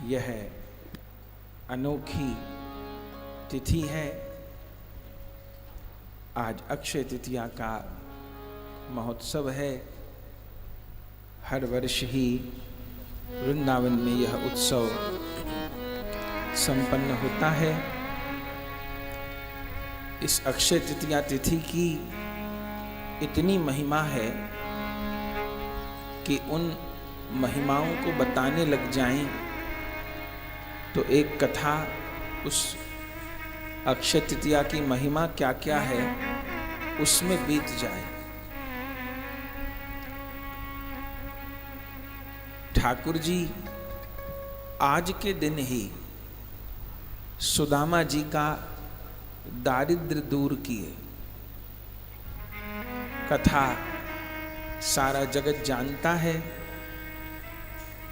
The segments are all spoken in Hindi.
यह अनोखी तिथि है। आज अक्षय तृतीया का महोत्सव है। हर वर्ष ही वृंदावन में यह उत्सव संपन्न होता है। इस अक्षय तृतीया तिथि की इतनी महिमा है कि उन महिमाओं को बताने लग जाएं तो एक कथा उस अक्षय तृतीया की महिमा क्या क्या है उसमें बीत जाए। ठाकुर जी आज के दिन ही सुदामा जी का दारिद्र्य दूर किए। कथा सारा जगत जानता है।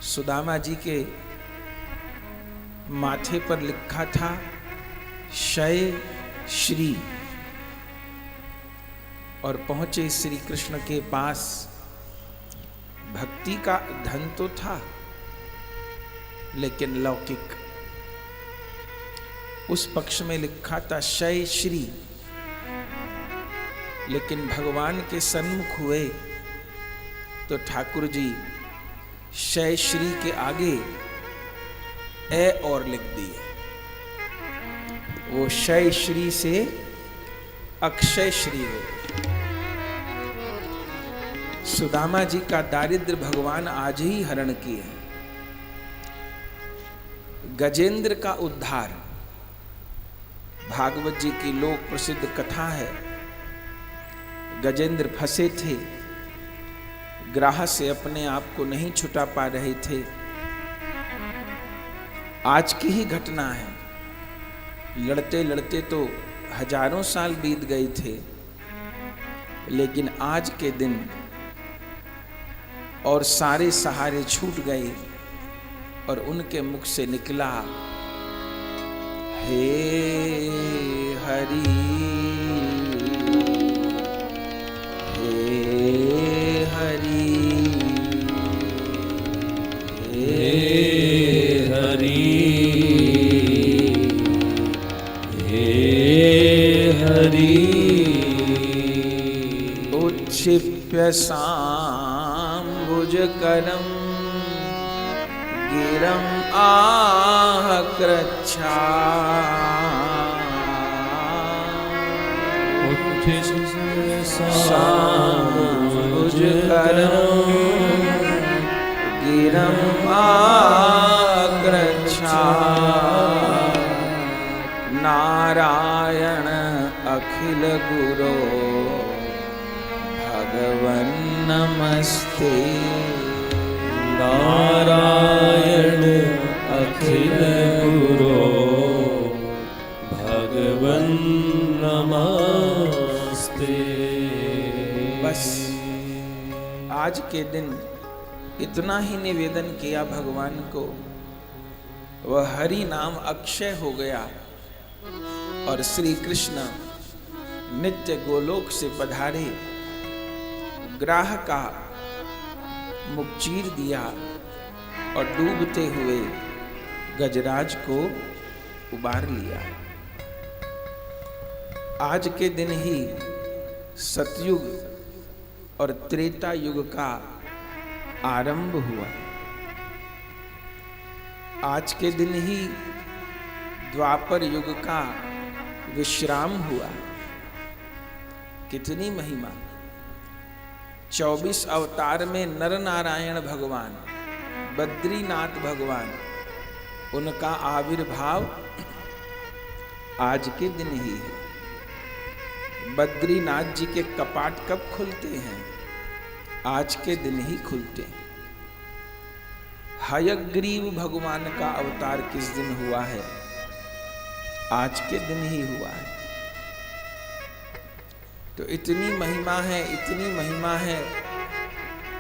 सुदामा जी के माथे पर लिखा था शय श्री, और पहुंचे श्री कृष्ण के पास। भक्ति का धन तो था लेकिन लौकिक। उस पक्ष में लिखा था शय श्री, लेकिन भगवान के सन्मुख हुए तो ठाकुर जी शय श्री के आगे ए और लिख दिए। वो शय श्री से अक्षय श्री हो। सुदामा जी का दारिद्र्य भगवान आज ही हरण किए। गजेंद्र का उद्धार भागवत जी की लोक प्रसिद्ध कथा है। गजेंद्र फंसे थे, ग्राह से अपने आप को नहीं छुटा पा रहे थे। आज की ही घटना है। लड़ते लड़ते तो हजारों साल बीत गए थे, लेकिन आज के दिन और सारे सहारे छूट गए और उनके मुख से निकला हे हरि हे हरि हे हरि हे हरि। उच्छिप्य सांबुजकरं गिरं आह कृच्छा। सांबुजकरं गिरं आह कृच्छा। नारायण अखिल गुरो भगवन् नमस्ते। नारायण अखिल गुरो भगवन् नमस्ते। बस आज के दिन इतना ही निवेदन किया भगवान को। वह हरि नाम अक्षय हो गया और श्री कृष्ण नित्य गोलोक से पधारे। ग्राह का मुख चीर दिया और डूबते हुए गजराज को उबार लिया। आज के दिन ही सतयुग और त्रेता युग का आरंभ हुआ। आज के दिन ही द्वापर युग का विश्राम हुआ। कितनी महिमा। 24 अवतार में नर नारायण भगवान, बद्रीनाथ भगवान, उनका आविर्भाव आज के दिन ही है। बद्रीनाथ जी के कपाट कब खुलते हैं? आज के दिन ही खुलते हैं। हयग्रीव भगवान का अवतार किस दिन हुआ है? आज के दिन ही हुआ है। तो इतनी महिमा है, इतनी महिमा है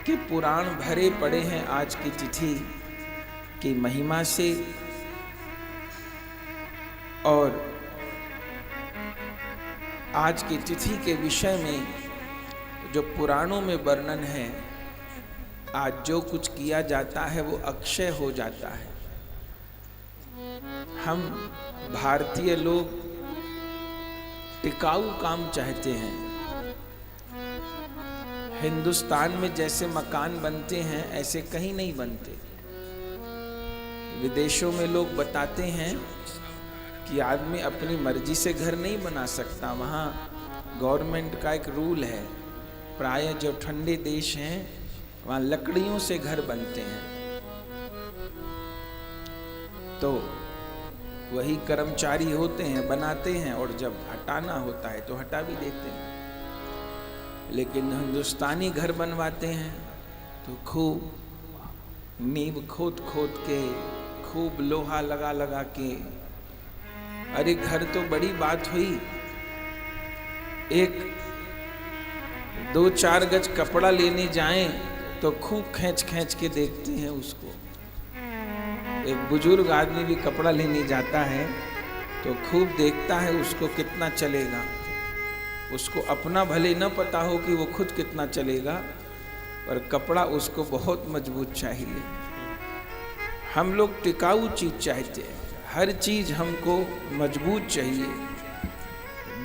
कि पुराण भरे पड़े हैं आज की तिथि की महिमा से। और आज की तिथि के विषय में जो पुराणों में वर्णन है, आज जो कुछ किया जाता है वो अक्षय हो जाता है। हम भारतीय लोग टिकाऊ काम चाहते हैं। हिंदुस्तान में जैसे मकान बनते हैं ऐसे कहीं नहीं बनते। विदेशों में लोग बताते हैं कि आदमी अपनी मर्जी से घर नहीं बना सकता। वहाँ गवर्नमेंट का एक रूल है। प्रायः जो ठंडे देश हैं वहाँ लकड़ियों से घर बनते हैं। तो वही कर्मचारी होते हैं, बनाते हैं, और जब हटाना होता है तो हटा भी देते हैं। लेकिन हिंदुस्तानी घर बनवाते हैं तो खूब नींव खोद खोद के, खूब लोहा लगा लगा के। अरे घर तो बड़ी बात हुई, एक 2-4 गज कपड़ा लेने जाएं तो खूब खींच खींच के देखते हैं उसको। एक बुजुर्ग आदमी भी कपड़ा लेने जाता है तो खूब देखता है उसको कितना चलेगा। उसको अपना भले न पता हो कि वो खुद कितना चलेगा, पर कपड़ा उसको बहुत मजबूत चाहिए। हम लोग टिकाऊ चीज चाहते हैं, हर चीज हमको मजबूत चाहिए।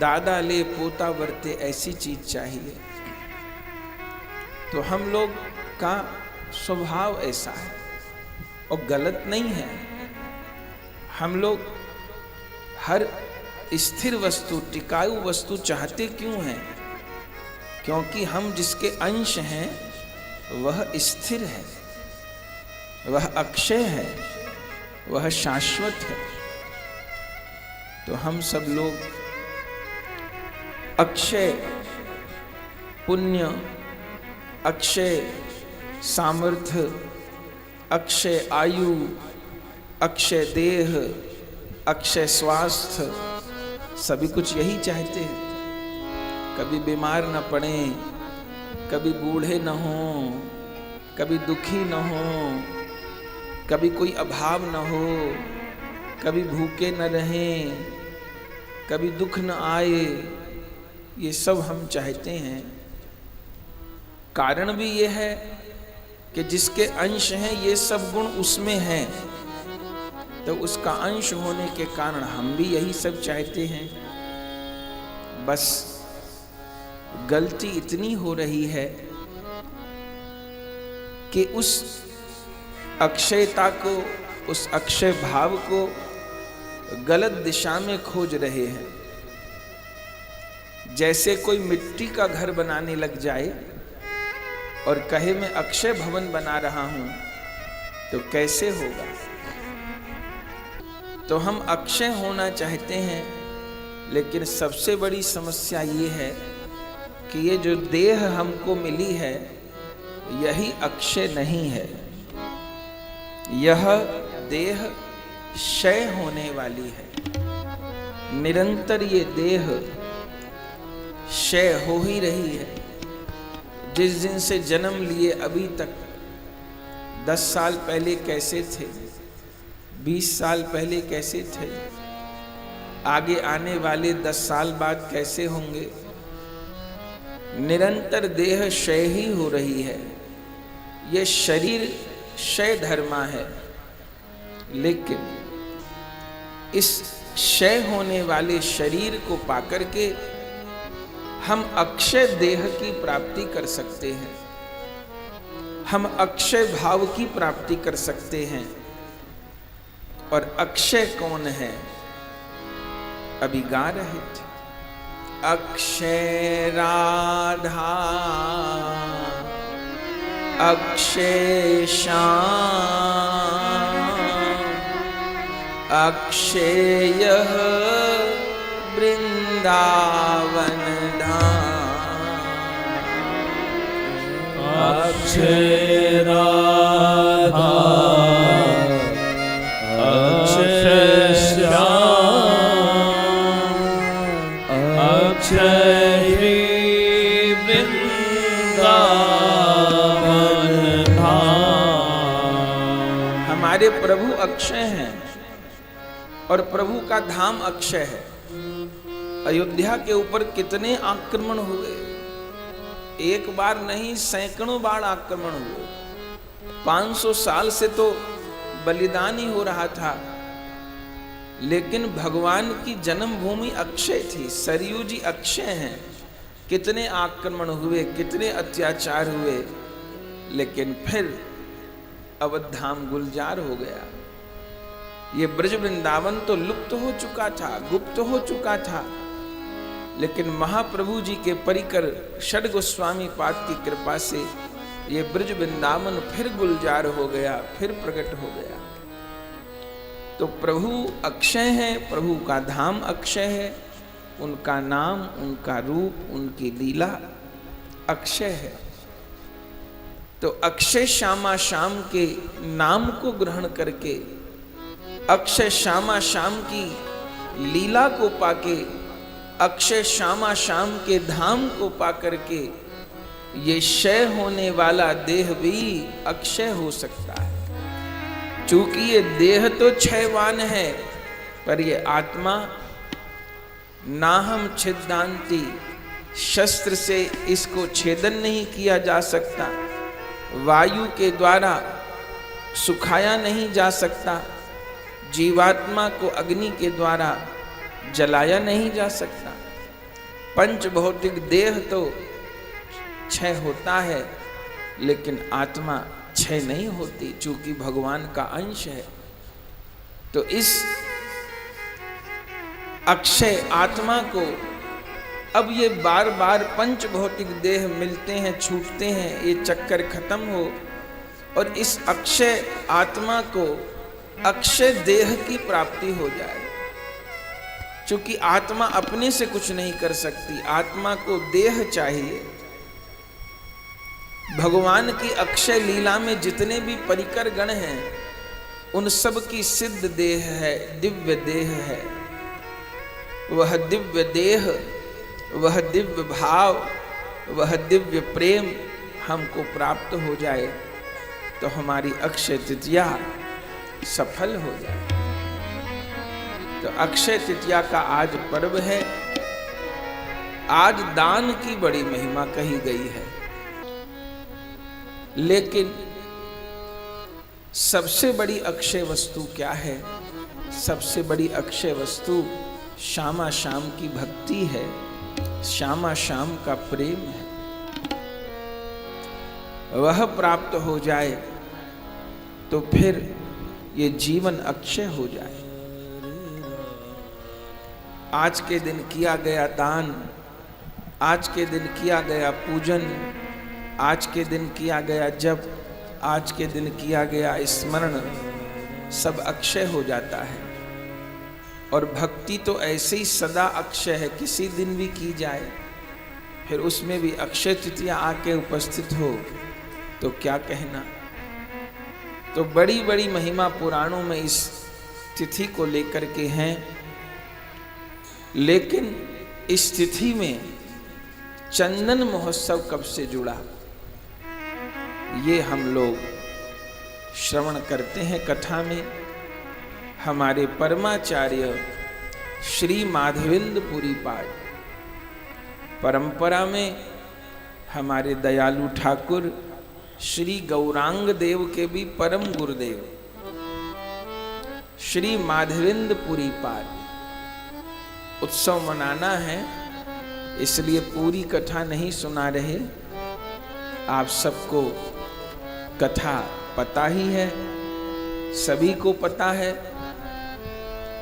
दादा ले पोता बरते ऐसी चीज चाहिए। तो हम लोग का स्वभाव ऐसा है और गलत नहीं है। हम लोग हर स्थिर वस्तु, टिकाऊ वस्तु चाहते क्यों हैं? क्योंकि हम जिसके अंश हैं वह स्थिर है, वह अक्षय है, वह शाश्वत है। तो हम सब लोग अक्षय पुण्य, अक्षय सामर्थ्य, अक्षय आयु, अक्षय देह, अक्षय स्वास्थ्य, सभी कुछ यही चाहते हैं। कभी बीमार न पड़े, कभी बूढ़े न हो, कभी दुखी न हो, कभी कोई अभाव न हो, कभी भूखे न रहें, कभी दुख न आए। ये सब हम चाहते हैं। कारण भी ये है कि जिसके अंश हैं ये सब गुण उसमें हैं, तो उसका अंश होने के कारण हम भी यही सब चाहते हैं। बस गलती इतनी हो रही है कि उस अक्षयता को, उस अक्षय भाव को गलत दिशा में खोज रहे हैं। जैसे कोई मिट्टी का घर बनाने लग जाए और कहे मैं अक्षय भवन बना रहा हूं, तो कैसे होगा? तो हम अक्षय होना चाहते हैं, लेकिन सबसे बड़ी समस्या ये है कि ये जो देह हमको मिली है यही अक्षय नहीं है। यह देह क्षय होने वाली है। निरंतर ये देह क्षय हो ही रही है। जिस दिन से जन्म लिए अभी तक 10 साल पहले कैसे थे, 20 साल पहले कैसे थे, आगे आने वाले 10 साल बाद कैसे होंगे। निरंतर देह क्षय ही हो रही है। ये शरीर क्षय धर्मा है, लेकिन इस क्षय होने वाले शरीर को पाकर के हम अक्षय देह की प्राप्ति कर सकते हैं। हम अक्षय भाव की प्राप्ति कर सकते हैं। और अक्षय कौन है? अभी गा रहे थे, अक्षय राधा, अक्षय श्याम, अक्षय वृंदावन धाम। अक्षय राधा, अक्षय श्याम, अक्षय वृंदावन धाम। हमारे प्रभु अक्षय हैं और प्रभु का धाम अक्षय है। अयोध्या के ऊपर कितने आक्रमण हुए, एक बार नहीं सैकड़ों बार आक्रमण हुए। 500 साल से तो बलिदान ही हो रहा था, लेकिन भगवान की जन्मभूमि अक्षय थी। सरयू जी अक्षय हैं। कितने आक्रमण हुए, कितने अत्याचार हुए, लेकिन फिर अवध धाम गुलजार हो गया। ये ब्रज वृंदावन तो लुप्त हो चुका था, गुप्त हो चुका था, लेकिन महाप्रभु जी के परिकर षड गोस्वामी पाद की कृपा से ये ब्रज वृंदावन फिर गुलजार हो गया, फिर प्रकट हो गया। तो प्रभु अक्षय है, प्रभु का धाम अक्षय है, उनका नाम, उनका रूप, उनकी लीला अक्षय है। तो अक्षय श्यामा श्याम के नाम को ग्रहण करके, अक्षय श्यामा श्याम की लीला को पाके, अक्षय श्यामा श्याम के धाम को पाकर के ये क्षय होने वाला देह भी अक्षय हो सकता है। चूंकि ये देह तो क्षयवान है, पर ये आत्मा नाहम छिद्दांति, शस्त्र से इसको छेदन नहीं किया जा सकता, वायु के द्वारा सुखाया नहीं जा सकता, जीवात्मा को अग्नि के द्वारा जलाया नहीं जा सकता। पंच भौतिक देह तो क्षय होता है, लेकिन आत्मा क्षय नहीं होती, चूंकि भगवान का अंश है। तो इस अक्षय आत्मा को अब ये बार बार पंच भौतिक देह मिलते हैं, छूटते हैं, ये चक्कर खत्म हो और इस अक्षय आत्मा को अक्षय देह की प्राप्ति हो जाए। चूंकि आत्मा अपने से कुछ नहीं कर सकती, आत्मा को देह चाहिए। भगवान की अक्षय लीला में जितने भी परिकर गण हैं, उन सब की सिद्ध देह है, दिव्य देह है। वह दिव्य देह, वह दिव्य भाव, वह दिव्य प्रेम हमको प्राप्त हो जाए तो हमारी अक्षय तृतीया सफल हो जाए। तो अक्षय तृतीया का आज पर्व है। आज दान की बड़ी महिमा कही गई है, लेकिन सबसे बड़ी अक्षय वस्तु क्या है? सबसे बड़ी अक्षय वस्तु श्यामा श्याम की भक्ति है, श्यामा श्याम का प्रेम है। वह प्राप्त हो जाए तो फिर ये जीवन अक्षय हो जाए। आज के दिन किया गया दान, आज के दिन किया गया पूजन, आज के दिन किया गया जप, आज के दिन किया गया स्मरण, सब अक्षय हो जाता है। और भक्ति तो ऐसे ही सदा अक्षय है, किसी दिन भी की जाए, फिर उसमें भी अक्षय तृतीया आके उपस्थित हो तो क्या कहना। तो बड़ी बड़ी महिमा पुराणों में इस तिथि को लेकर के हैं, लेकिन इस तिथि में चंदन महोत्सव कब से जुड़ा, ये हम लोग श्रवण करते हैं कथा में। हमारे परमाचार्य श्री माधवेंद्र पुरी पाद परंपरा में हमारे दयालु ठाकुर श्री गौरांग देव के भी परम गुरुदेव श्री माधवेंद्र पुरी पाद उत्सव मनाना है, इसलिए पूरी कथा नहीं सुना रहे। आप सबको कथा पता ही है, सभी को पता है।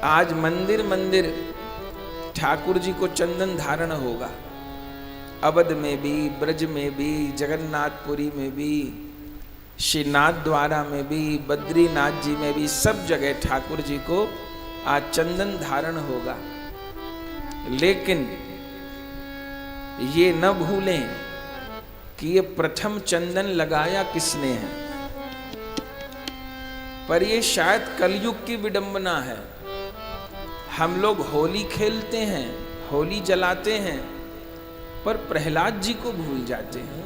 आज मंदिर मंदिर ठाकुर जी को चंदन धारण होगा, अवध में भी, ब्रज में भी, जगन्नाथपुरी में भी, श्रीनाथ द्वारा में भी, बद्रीनाथ जी में भी, सब जगह ठाकुर जी को आज चंदन धारण होगा। लेकिन ये न भूलें कि ये प्रथम चंदन लगाया किसने है, पर ये शायद कलयुग की विडंबना है। हम लोग होली खेलते हैं, होली जलाते हैं, पर प्रहलाद जी को भूल जाते हैं।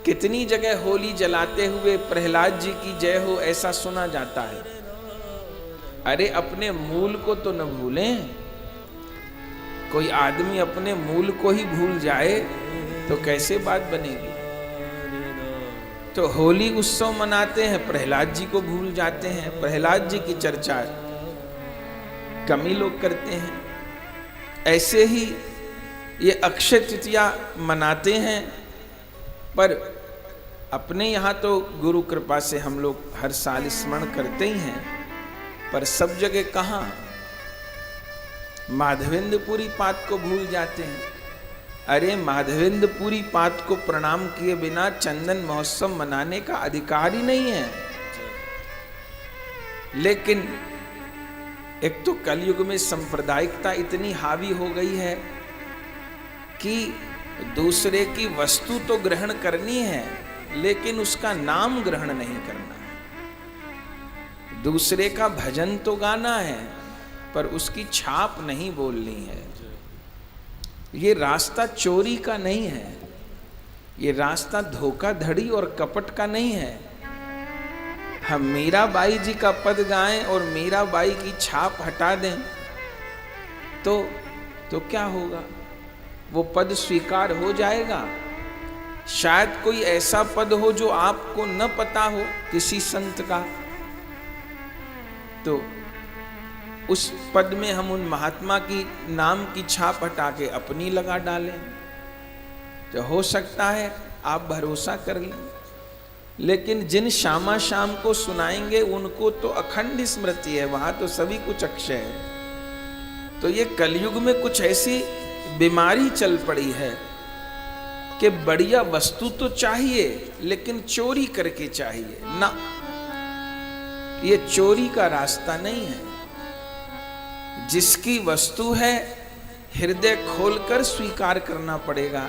कितनी जगह होली जलाते हुए प्रहलाद जी की जय हो ऐसा सुना जाता है। अरे अपने मूल को तो न भूलें। कोई आदमी अपने मूल को ही भूल जाए तो कैसे बात बनेगी। तो होली उत्सव मनाते हैं, प्रहलाद जी को भूल जाते हैं, प्रहलाद जी की चर्चा कम ही लोग करते हैं। ऐसे ही ये अक्षय तृतीया मनाते हैं, पर अपने यहाँ तो गुरु कृपा से हम लोग हर साल स्मरण करते ही हैं, पर सब जगह कहाँ माधवेंद्रपुरी पात को भूल जाते हैं। अरे माधवेंद्रपुरी पात को प्रणाम किए बिना चंदन महोत्सव मनाने का अधिकार ही नहीं है। लेकिन एक तो कलयुग में सांप्रदायिकता इतनी हावी हो गई है कि दूसरे की वस्तु तो ग्रहण करनी है, लेकिन उसका नाम ग्रहण नहीं करना है। दूसरे का भजन तो गाना है, पर उसकी छाप नहीं बोलनी है। ये रास्ता चोरी का नहीं है, ये रास्ता धोखाधड़ी और कपट का नहीं है। हम मीराबाई जी का पद गाएं और मीराबाई की छाप हटा दें तो क्या होगा? वो पद स्वीकार हो जाएगा। शायद कोई ऐसा पद हो जो आपको न पता हो किसी संत का, तो उस पद में हम उन महात्मा की नाम की छाप हटा के अपनी लगा डालें, तो हो सकता है आप भरोसा कर लें। लेकिन जिन श्यामा शाम को सुनाएंगे उनको तो अखंड स्मृति है, वहां तो सभी कुछ अक्षय है। तो ये कलयुग में कुछ ऐसी बीमारी चल पड़ी है कि बढ़िया वस्तु तो चाहिए, लेकिन चोरी करके चाहिए ना। ये चोरी का रास्ता नहीं है। जिसकी वस्तु है हृदय खोलकर स्वीकार करना पड़ेगा।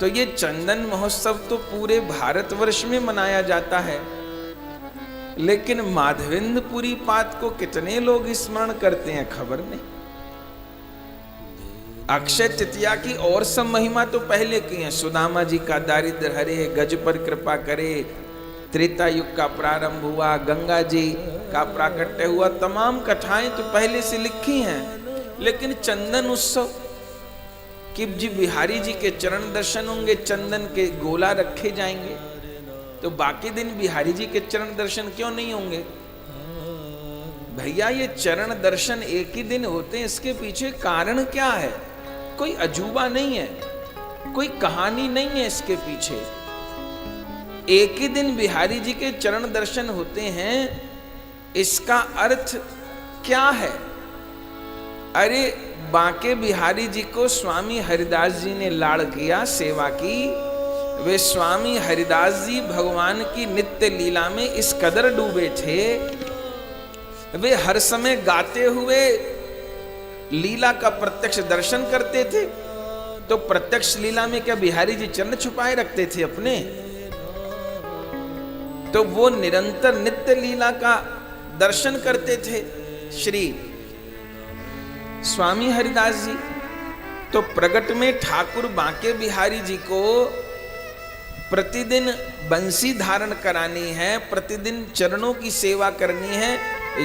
तो ये चंदन महोत्सव तो पूरे भारतवर्ष में मनाया जाता है, लेकिन माधवेंद्रपुरी पात को कितने लोग स्मरण करते हैं खबर नहीं। अक्षय तृतीया की और सब महिमा तो पहले की है। सुदामा जी का दारिद्र हरे, गज पर कृपा करे, त्रेता युग का प्रारंभ हुआ, गंगा जी का प्राकट्य हुआ, तमाम कथाएं तो पहले से लिखी हैं। लेकिन चंदन उत्सव कि जी बिहारी जी के चरण दर्शन होंगे, चंदन के गोला रखे जाएंगे, तो बाकी दिन बिहारी जी के चरण दर्शन क्यों नहीं होंगे? भैया ये चरण दर्शन एक ही दिन होते हैं, इसके पीछे कारण क्या है? कोई अजूबा नहीं है, कोई कहानी नहीं है इसके पीछे। एक ही दिन बिहारी जी के चरण दर्शन होते हैं, इसका अर्थ क्या है? अरे बांके बिहारी जी को स्वामी हरिदास जी ने लाड़ किया, सेवा की। वे स्वामी हरिदास जी भगवान की नित्य लीला में इस कदर डूबे थे, वे हर समय गाते हुए लीला का प्रत्यक्ष दर्शन करते थे। तो प्रत्यक्ष लीला में क्या बिहारी जी चरण छुपाए रखते थे अपने? तो वो निरंतर नित्य लीला का दर्शन करते थे श्री स्वामी हरिदास जी। तो प्रगट में ठाकुर बांके बिहारी जी को प्रतिदिन बंसी धारण करानी है, प्रतिदिन चरणों की सेवा करनी है,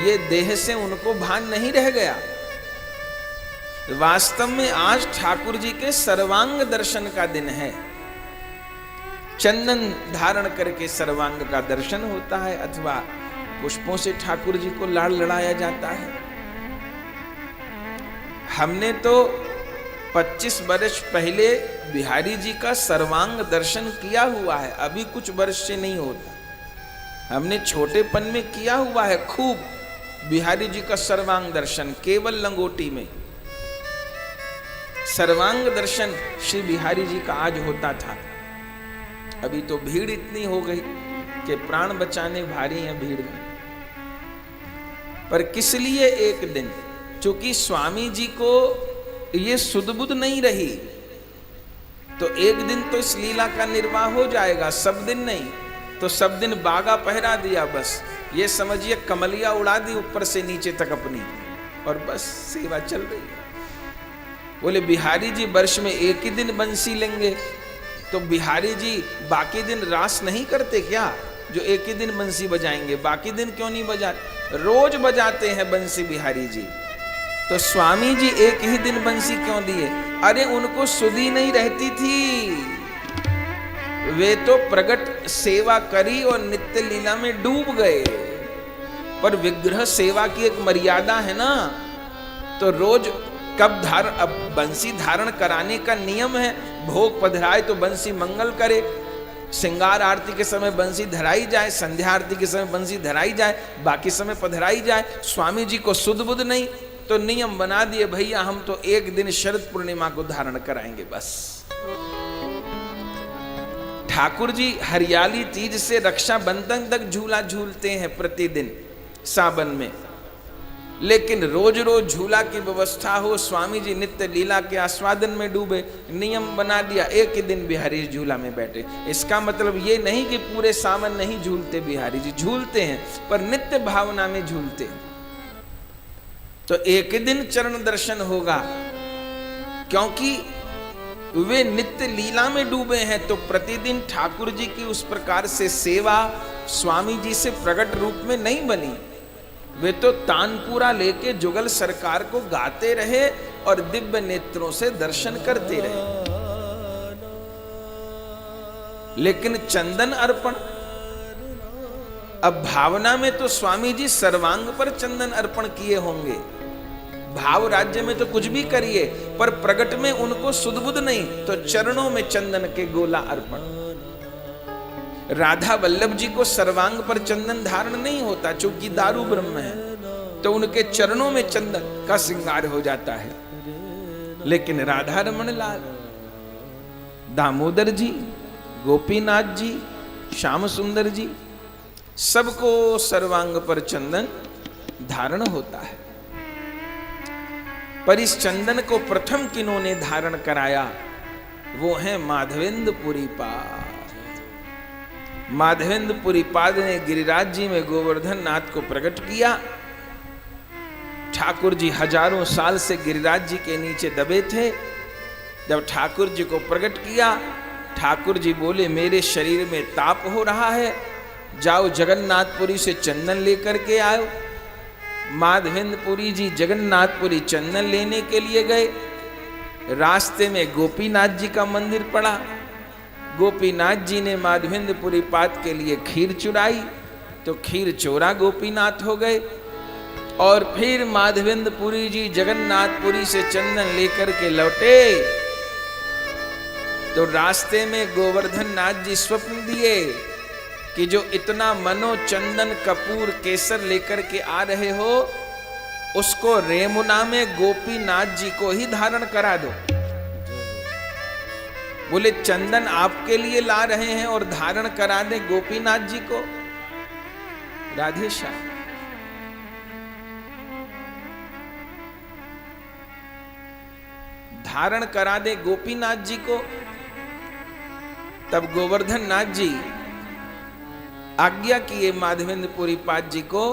ये देह से उनको भान नहीं रह गया। वास्तव में आज ठाकुर जी के सर्वांग दर्शन का दिन है। चंदन धारण करके सर्वांग का दर्शन होता है, अथवा पुष्पों से ठाकुर जी को लाड़ लड़ाया जाता है। हमने तो 25 वर्ष पहले बिहारी जी का सर्वांग दर्शन किया हुआ है, अभी कुछ वर्ष से नहीं होता। हमने छोटेपन में किया हुआ है खूब बिहारी जी का सर्वांग दर्शन, केवल लंगोटी में सर्वांग दर्शन श्री बिहारी जी का आज होता था। अभी तो भीड़ इतनी हो गई कि प्राण बचाने भारी है भीड़ में। पर किस लिए एक दिन? चूंकि स्वामी जी को ये सुध-बुध नहीं रही, तो एक दिन तो इस लीला का निर्वाह हो जाएगा, सब दिन नहीं। तो सब दिन बागा पहरा दिया, बस ये समझिए कमलिया उड़ा दी ऊपर से नीचे तक अपनी, और बस सेवा चल रही है। बोले बिहारी जी वर्ष में एक ही दिन बंसी लेंगे, तो बिहारी जी बाकी दिन रास नहीं करते क्या, जो एक ही दिन बंसी बजाएंगे? बाकी दिन क्यों नहीं बजाते? रोज बजाते हैं बंसी बिहारी जी। तो स्वामी जी एक ही दिन बंसी क्यों दिए? अरे उनको सुधी नहीं रहती थी, वे तो प्रगट सेवा करी और नित्य लीला में डूब गए। पर विग्रह सेवा की एक मर्यादा है ना। तो रोज कब धारण, अब बंसी धारण कराने का नियम है, भोग पधराए तो बंसी मंगल करे, श्रृंगार आरती के समय बंसी धराई जाए, संध्या आरती के समय बंसी धराई जाए, बाकी समय पधराई जाए। स्वामी जी को सुध बुध नहीं, तो नियम बना दिए भैया हम तो एक दिन शरद पूर्णिमा को धारण कराएंगे बस। ठाकुर जी हरियाली तीज से रक्षाबंधन तक झूला झूलते हैं प्रतिदिन सावन में, लेकिन रोज रोज झूला की व्यवस्था हो, स्वामी जी नित्य लीला के आस्वादन में डूबे, नियम बना दिया एक ही दिन बिहारी झूला में बैठे। इसका मतलब ये नहीं कि पूरे सावन नहीं झूलते बिहारी जी, झूलते हैं पर नित्य भावना में झूलते हैं। तो एक दिन चरण दर्शन होगा, क्योंकि वे नित्य लीला में डूबे हैं। तो प्रतिदिन ठाकुर जी की उस प्रकार से सेवा स्वामी जी से प्रकट रूप में नहीं बनी। वे तो तानपुरा लेके जुगल सरकार को गाते रहे और दिव्य नेत्रों से दर्शन करते रहे। लेकिन चंदन अर्पण, अब भावना में तो स्वामी जी सर्वांग पर चंदन अर्पण किए होंगे, भाव राज्य में तो कुछ भी करिए, पर प्रगट में उनको सुधबुध नहीं, तो चरणों में चंदन के गोला अर्पण। राधा वल्लभ जी को सर्वांग पर चंदन धारण नहीं होता, चूंकि दारू ब्रह्म है, तो उनके चरणों में चंदन का श्रृंगार हो जाता है। लेकिन राधा रमण लाल, दामोदर जी, गोपीनाथ जी, श्याम सुंदर जी, सबको सर्वांग पर चंदन धारण होता है। पर इस चंदन को प्रथम किन्होंने धारण कराया, वो है माधवेंद्रपुरी पाद। माधवेंद्रपुरी पाद ने गिरिराज जी में गोवर्धन नाथ को प्रकट किया। ठाकुर जी हजारों साल से गिरिराज जी के नीचे दबे थे। जब ठाकुर जी को प्रकट किया, ठाकुर जी बोले मेरे शरीर में ताप हो रहा है, जाओ जगन्नाथपुरी से चंदन लेकर के आओ। माधवेंद्रपुरी जी जगन्नाथपुरी चंदन लेने के लिए गए। रास्ते में गोपीनाथ जी का मंदिर पड़ा। गोपीनाथ जी ने माधवेंद्रपुरी पाद के लिए खीर चुराई, तो खीर चोरा गोपीनाथ हो गए। और फिर माधवेंद्रपुरी जी जगन्नाथपुरी से चंदन लेकर के लौटे, तो रास्ते में गोवर्धन नाथ जी स्वप्न दिए कि जो इतना मनो चंदन कपूर केसर लेकर के आ रहे हो, उसको रेमुना में गोपीनाथ जी को ही धारण करा दो। बोले चंदन आपके लिए ला रहे हैं और धारण करा दे गोपीनाथ जी को। राधे श्याम। धारण करा दे गोपीनाथ जी को। तब गोवर्धन नाथ जी आज्ञा किए माधवेंद्रपुरी पाद जी को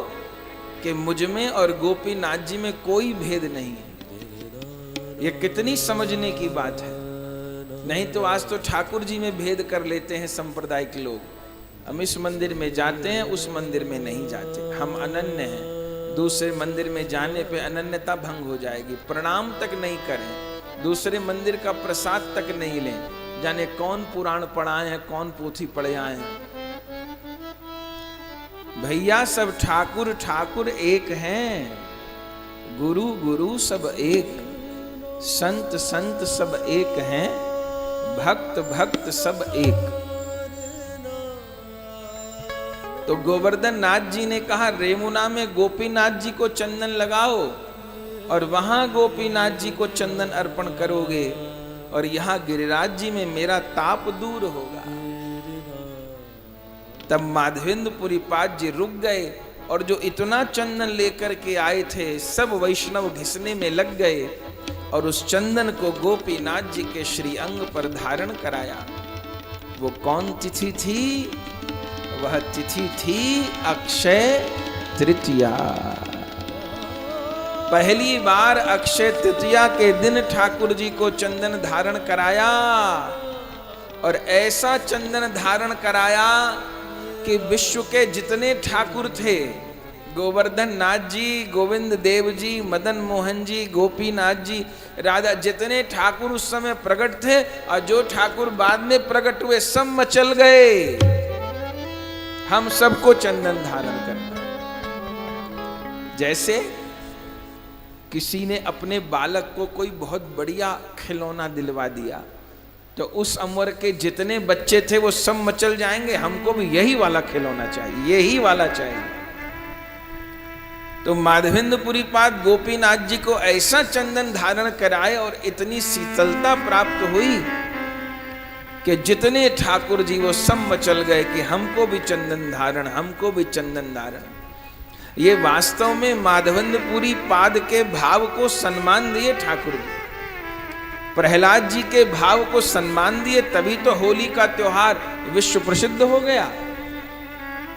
कि मुझ में और गोपीनाथ जी में कोई भेद नहीं है। ये कितनी समझने की बात है। नहीं तो आज तो ठाकुर जी में भेद कर लेते हैं सांप्रदायिक लोग। हम इस मंदिर में जाते हैं, उस मंदिर में नहीं जाते, हम अनन्य हैं। दूसरे मंदिर में जाने पे अनन्यता भंग हो जाएगी। प्रणाम तक नहीं करें, दूसरे मंदिर का प्रसाद तक नहीं लें, जाने कौन पुराण पढ़ाए हैं, कौन पोथी पढ़े आए हैं। भैया सब ठाकुर ठाकुर एक हैं, गुरु गुरु सब एक, संत संत सब एक हैं, भक्त भक्त सब एक। तो गोवर्धन नाथ जी ने कहा रेमुना में गोपीनाथ जी को चंदन लगाओ और वहां गोपीनाथ जी को चंदन अर्पण करोगे, और यहां गिरिराज जी में मेरा ताप दूर होगा। तब माधवेंद्रपुरी पाद जी रुक गए, और जो इतना चंदन लेकर के आए थे सब वैष्णव घिसने में लग गए, और उस चंदन को गोपीनाथ जी के श्री अंग पर धारण कराया। वो कौन तिथि थी? वह तिथि थी अक्षय तृतीया। पहली बार अक्षय तृतीया के दिन ठाकुर जी को चंदन धारण कराया, और ऐसा चंदन धारण कराया कि विश्व के जितने ठाकुर थे, गोवर्धन नाथ जी, गोविंद देव जी, मदन मोहन जी, गोपीनाथ जी, राधा, जितने ठाकुर उस समय प्रकट थे और जो ठाकुर बाद में प्रकट हुए, सब मचल गए। हम सबको चंदन धारण करना। जैसे किसी ने अपने बालक को कोई बहुत बढ़िया खिलौना दिलवा दिया, तो उस उम्र के जितने बच्चे थे वो सब मचल जाएंगे, हमको भी यही वाला खिलौना चाहिए, यही वाला चाहिए। तो माधवेंद्रपुरी पाद गोपीनाथ जी को ऐसा चंदन धारण कराए और इतनी शीतलता प्राप्त हुई कि जितने ठाकुर जी वो सब मचल गए कि हमको भी चंदन धारण, हमको भी चंदन धारण। ये वास्तव में माधवेंद्रपुरी पाद के भाव को सम्मान दिए ठाकुर जी, प्रहलाद जी के भाव को सम्मान दिए, तभी तो होली का त्योहार विश्व प्रसिद्ध हो गया।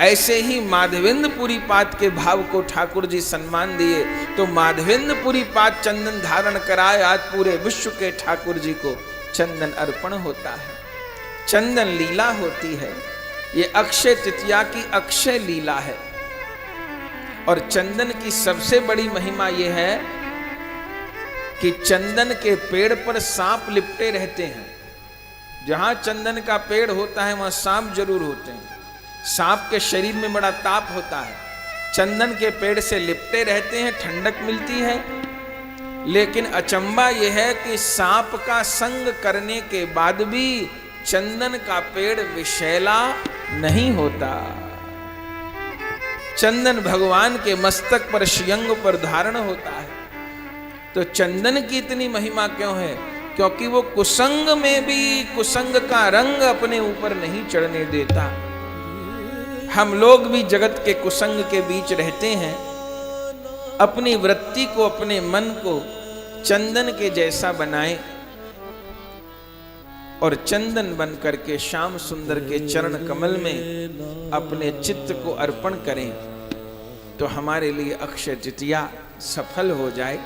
ऐसे ही माधवेंद्रपुरी पाद के भाव को ठाकुर जी सम्मान दिए, तो माधवेंद्रपुरी पाद चंदन धारण कराए, आज पूरे विश्व के ठाकुर जी को चंदन अर्पण होता है, चंदन लीला होती है। ये अक्षय तृतीया की अक्षय लीला है। और चंदन की सबसे बड़ी महिमा यह है कि चंदन के पेड़ पर सांप लिपटे रहते हैं। जहां चंदन का पेड़ होता है वहां सांप जरूर होते हैं। सांप के शरीर में बड़ा ताप होता है, चंदन के पेड़ से लिपटे रहते हैं, ठंडक मिलती है। लेकिन अचंबा यह है कि सांप का संग करने के बाद भी चंदन का पेड़ विषैला नहीं होता। चंदन भगवान के मस्तक पर श्रीअंग पर धारण होता है। तो चंदन की इतनी महिमा क्यों है? क्योंकि वो कुसंग में भी कुसंग का रंग अपने ऊपर नहीं चढ़ने देता। हम लोग भी जगत के कुसंग के बीच रहते हैं, अपनी वृत्ति को, अपने मन को चंदन के जैसा बनाएं और चंदन बन करके श्याम सुंदर के चरण कमल में अपने चित्त को अर्पण करें, तो हमारे लिए अक्षय तृतीया सफल हो जाए।